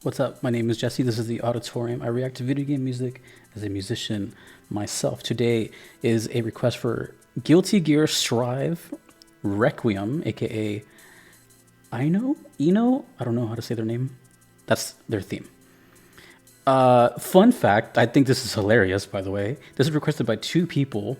What's up? My name is Jesse. This is the Auditorium. I react to video game music as a musician myself. Today is a request for Guilty Gear Strive Requiem, aka Eno? I don't know how to say their name. That's their theme. Fun fact, I think this is hilarious, by the way. This is requested by two people.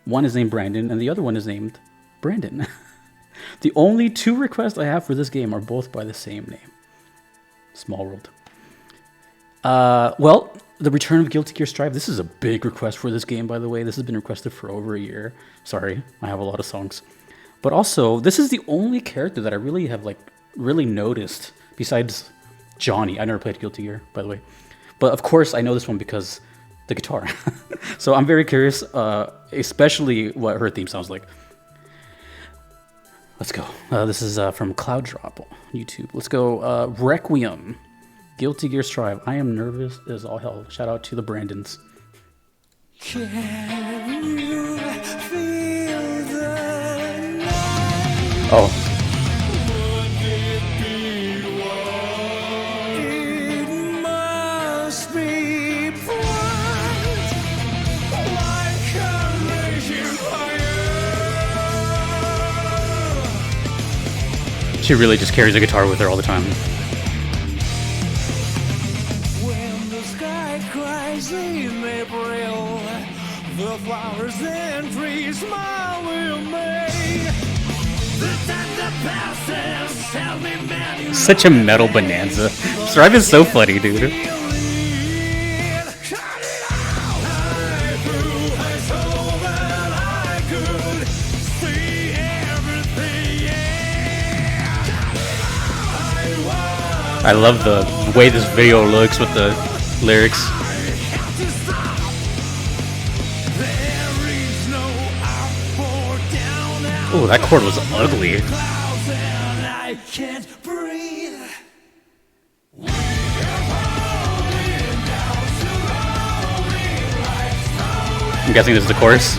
One is named Brandon, and the other one is named Brandon. The only two requests I have for this game are both by the same name. Small world. Well, the return of Guilty Gear Strive. This is a big request for this game, by the way. This has been requested for over a year. Sorry, I have a lot of songs. But also, this is the only character that I really have, really noticed, besides Johnny. I never played Guilty Gear, by the way. But of course, I know this one because the guitar. So I'm very curious, especially what her theme sounds like. Let's go. This is from Cloud Drop on YouTube. Let's go. Requiem. Guilty Gear Strive. I am nervous as all hell. Shout out to the Brandons. Can you feel the night? Oh. It must be bright, like a raging fire. She really just carries a guitar with her all the time. When the sky cries in April, the flowers and trees smile with me. The time that passes, tell me, man, you Such a metal bonanza. Strive is so funny, dude. I love the way this video looks with the lyrics. Oh, that chord was ugly. I'm guessing this is the chorus.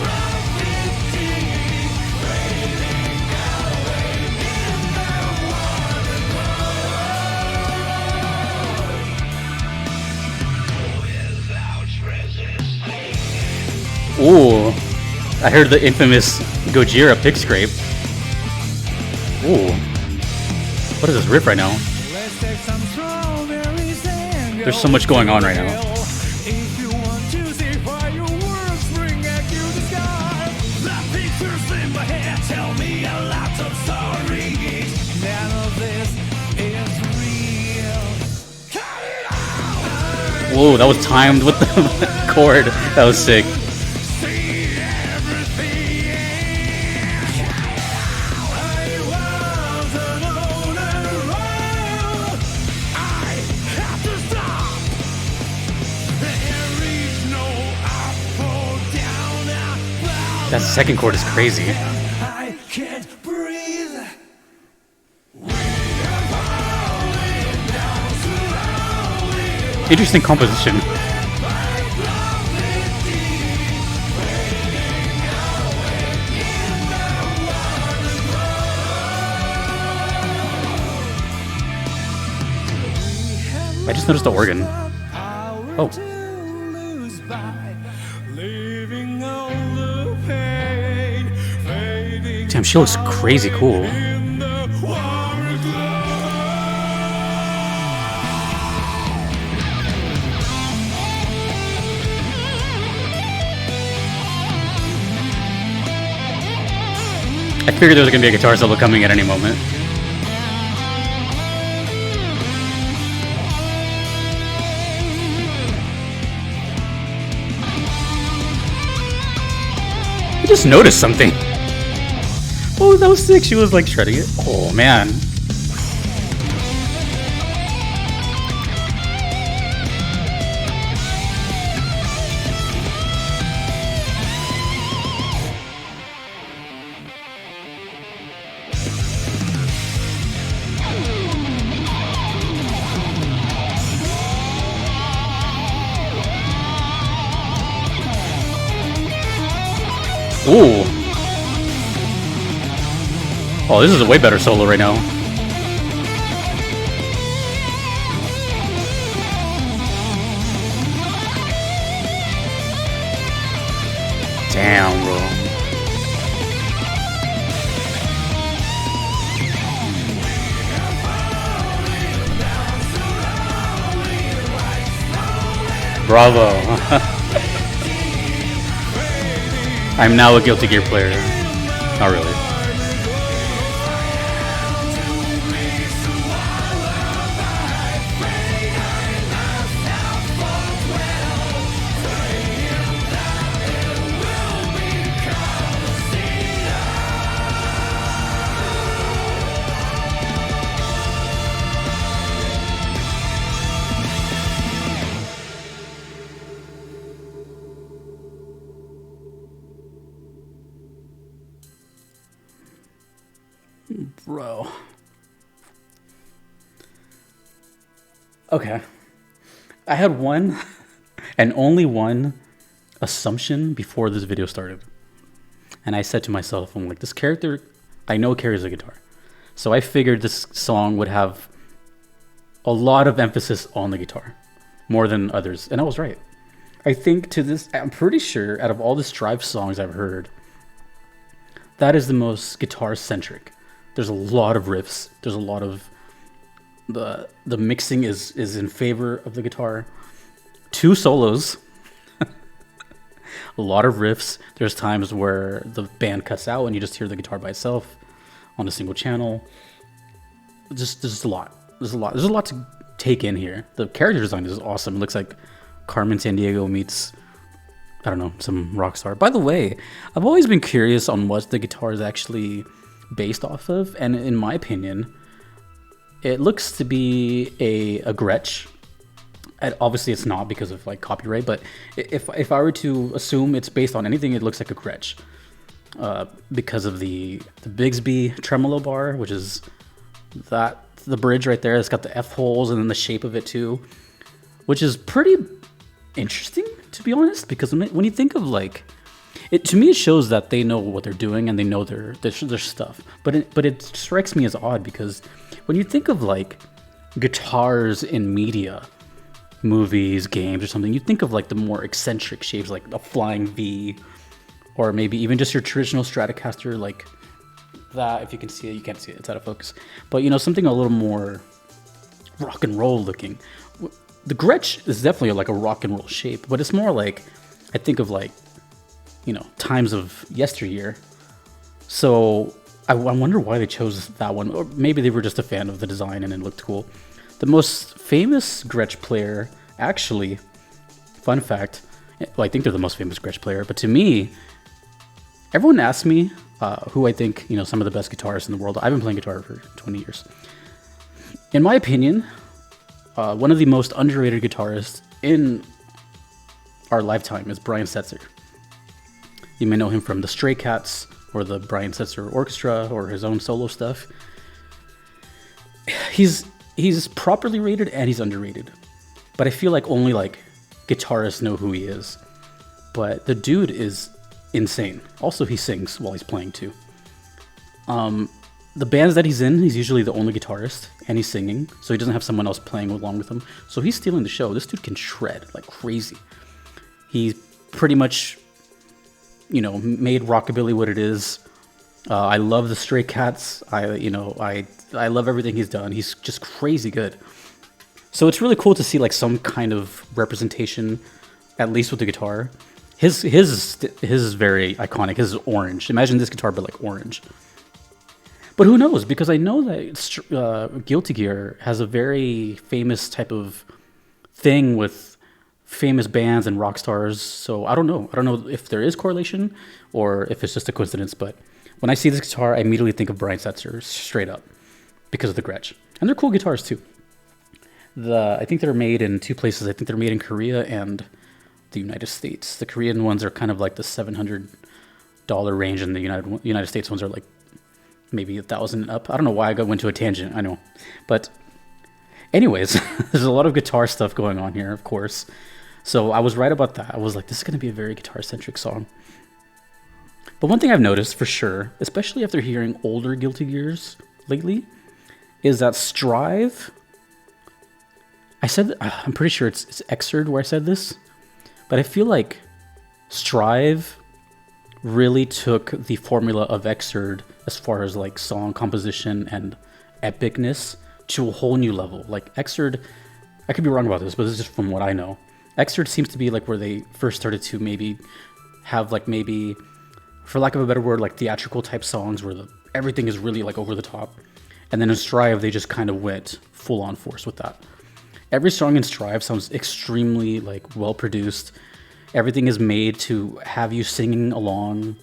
Ooh, I heard the infamous Gojira pick scrape. Ooh, what is this riff right now? There's so much going on right now. Whoa, that was timed with the chord. That was sick. That second chord is crazy. I can't breathe. Interesting composition. I just noticed the organ. Oh. Damn, she looks crazy cool. I figured there was gonna be a guitar solo coming at any moment. I just noticed something. Oh, that was sick. She was like shredding it. Oh, man. Ooh. Oh, this is a way better solo right now. Bravo. I'm now a Guilty Gear player. Not really. Bro. Okay. I had one and only one assumption before this video started. And I said to myself, I'm like, this character, I know carries a guitar. So I figured this song would have a lot of emphasis on the guitar, more than others. And I was right. I think I'm pretty sure out of all the Strive songs I've heard, that is the most guitar-centric. There's a lot of riffs. There's a lot of the mixing is in favor of the guitar. 2 solos. A lot of riffs. There's times where the band cuts out and you just hear the guitar by itself on a single channel. There's a lot. There's a lot to take in here. The character design is awesome. It looks like Carmen Sandiego meets, I don't know, some rock star. By the way, I've always been curious on what the guitar is actually based off of, and in my opinion, it looks to be a Gretsch. And obviously, it's not because of like copyright, but if I were to assume it's based on anything, it looks like a Gretsch, because of the Bigsby tremolo bar, which is the bridge right there. It's got the F holes and then the shape of it too, which is pretty interesting, to be honest, because when you think of like it, to me it shows that they know what they're doing and they know their stuff, but it strikes me as odd because when you think of like guitars in media, movies, games or something, you think of like the more eccentric shapes, like a flying V, or maybe even just your traditional Stratocaster, like that. If you can see it, you can't see it, it's out of focus, but you know, something a little more rock and roll looking. The Gretsch is definitely like a rock and roll shape, but it's more like, I think of like, you know, times of yesteryear. So I wonder why they chose that one, or maybe they were just a fan of the design and it looked cool. The most famous Gretsch player, actually, fun fact, well, I think they're the most famous Gretsch player, but to me, everyone asks me who I think, you know, some of the best guitarists in the world. I've been playing guitar for 20 years. In my opinion, one of the most underrated guitarists in our lifetime is Brian Setzer. You may know him from the Stray Cats or the Brian Setzer Orchestra or his own solo stuff. He's properly rated and he's underrated, but I feel like only like guitarists know who he is. But the dude is insane. Also, he sings while he's playing too. The bands that he's in, he's usually the only guitarist, and he's singing, so he doesn't have someone else playing along with him. So he's stealing the show. This dude can shred like crazy. He pretty much, you know, made rockabilly what it is. I love the Stray Cats. I love everything he's done. He's just crazy good. So it's really cool to see like some kind of representation, at least with the guitar. His is very iconic. His is orange. Imagine this guitar, but like orange. But who knows? Because I know that Guilty Gear has a very famous type of thing with famous bands and rock stars. So I don't know. I don't know if there is correlation or if it's just a coincidence. But when I see this guitar, I immediately think of Brian Setzer, straight up, because of the Gretsch. And they're cool guitars too. I think they're made in 2 places. I think they're made in Korea and the United States. The Korean ones are kind of like the $700 range, and the United States ones are like maybe 1,000 and up. I don't know why I went to a tangent, I know. But anyways, there's a lot of guitar stuff going on here, of course. So I was right about that. I was like, this is going to be a very guitar-centric song. But one thing I've noticed for sure, especially after hearing older Guilty Gears lately, is that Strive, I'm pretty sure it's Xrd where I said this, but I feel like Strive really took the formula of Xrd as far as like song composition and epicness to a whole new level. Like Xrd, I could be wrong about this, but this is just from what I know. Excerpt seems to be like where they first started to maybe have like maybe, for lack of a better word, like theatrical type songs where everything is really like over the top. And then in Strive, they just kind of went full on force with that. Every song in Strive sounds extremely like well produced. Everything is made to have you singing along.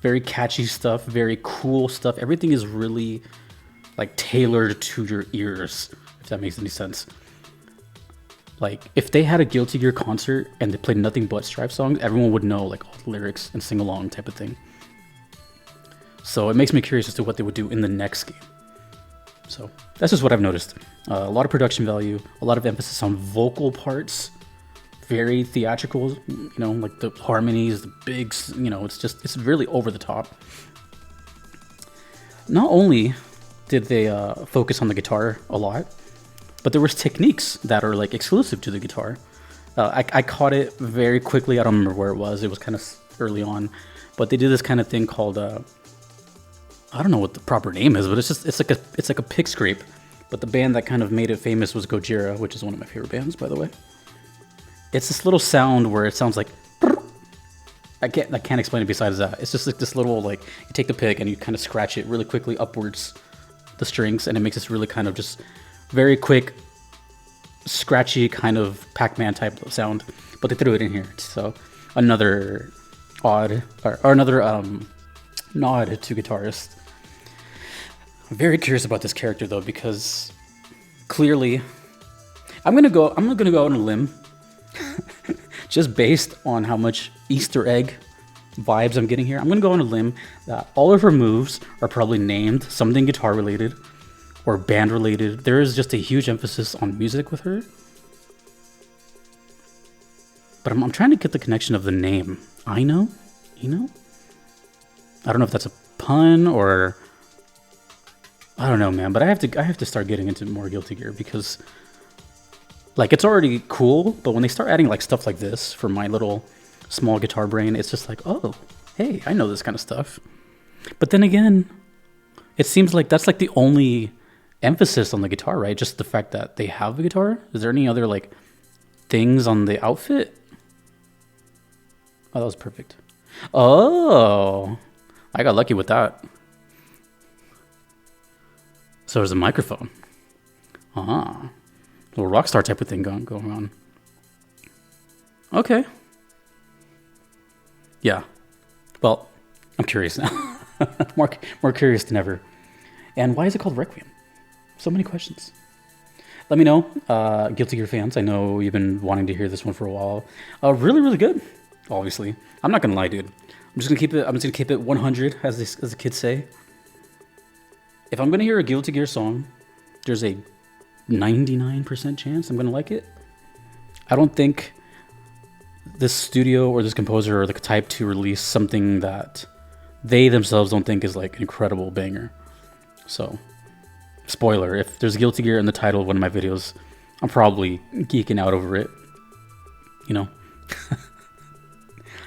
Very catchy stuff, very cool stuff. Everything is really like tailored to your ears, if that makes any sense. Like if they had a Guilty Gear concert and they played nothing but Strive songs, everyone would know like all the lyrics and sing along type of thing. So it makes me curious as to what they would do in the next game. So that's just what I've noticed. A lot of production value, a lot of emphasis on vocal parts, very theatrical, you know, like the harmonies, the bigs, you know, it's really over the top. Not only did they focus on the guitar a lot, but there was techniques that are like exclusive to the guitar. I caught it very quickly. I don't remember where it was. It was kind of early on, but they did this kind of thing called I don't know what the proper name is, but it's like a pick scrape. But the band that kind of made it famous was Gojira, which is one of my favorite bands, by the way. It's this little sound where it sounds like I can't explain it besides that. It's just like this little like you take the pick and you kind of scratch it really quickly upwards the strings, and it makes this really kind of just very quick, scratchy kind of Pac-Man type of sound, but they threw it in here. So another odd or another nod to guitarists. I'm very curious about this character though, because clearly I'm gonna go out on a limb, just based on how much Easter egg vibes I'm getting here. I'm gonna go on a limb that all of her moves are probably named something guitar related or band related. There is just a huge emphasis on music with her. But I'm trying to get the connection of the name. I know? I don't know if that's a pun or I don't know, man. But I have to start getting into more Guilty Gear because like it's already cool, but when they start adding like stuff like this for my little small guitar brain, it's just like, oh, hey, I know this kind of stuff. But then again, it seems like that's like the only emphasis on the guitar, right? Just the fact that they have the guitar. Is there any other like things on the outfit? Oh, that was perfect. Oh, I got lucky with that. So there's a microphone. Ah, little Rockstar type of thing going on. Okay. Yeah. Well, I'm curious now. more curious than ever. And why is it called Requiem? So many questions. Let me know, Guilty Gear fans. I know you've been wanting to hear this one for a while. Really, really good. Obviously, I'm not gonna lie, dude. I'm just gonna keep it 100, as the kids say. If I'm gonna hear a Guilty Gear song, there's a 99% chance I'm gonna like it. I don't think this studio or this composer are the type to release something that they themselves don't think is like an incredible banger. So, spoiler, if there's Guilty Gear in the title of one of my videos, I'm probably geeking out over it. You know?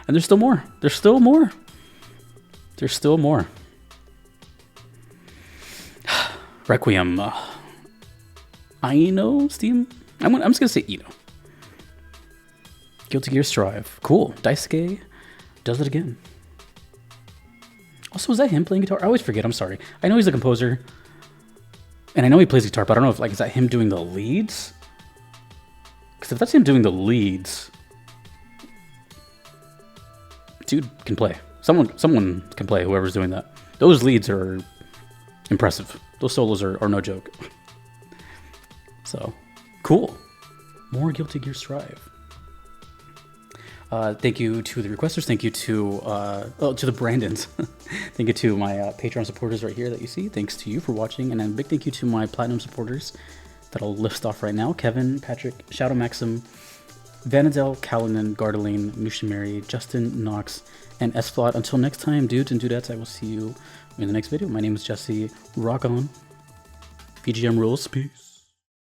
And there's still more. There's still more. Requiem. Ino Steam? I'm just gonna say Ino. Guilty Gear Strive. Cool. Daisuke does it again. Also, is that him playing guitar? I always forget. I'm sorry. I know he's a composer, and I know he plays guitar, but I don't know if is that him doing the leads? Because if that's him doing the leads, dude can play. Someone can play. Whoever's doing that. Those leads are impressive. Those solos are no joke. So cool. More Guilty Gear Strive. Thank you to the requesters. Thank you to the Brandons. Thank you to my Patreon supporters right here that you see. Thanks to you for watching, and a big thank you to my Platinum supporters that I'll list off right now: Kevin, Patrick, Shadow Maxim, Vanadel, Callanan, Gardeline, Nushimary, Justin, Knox, and Sflot. Until next time, dudes and dudettes, I will see you in the next video. My name is Jesse. Rock on. VGM rules. Peace.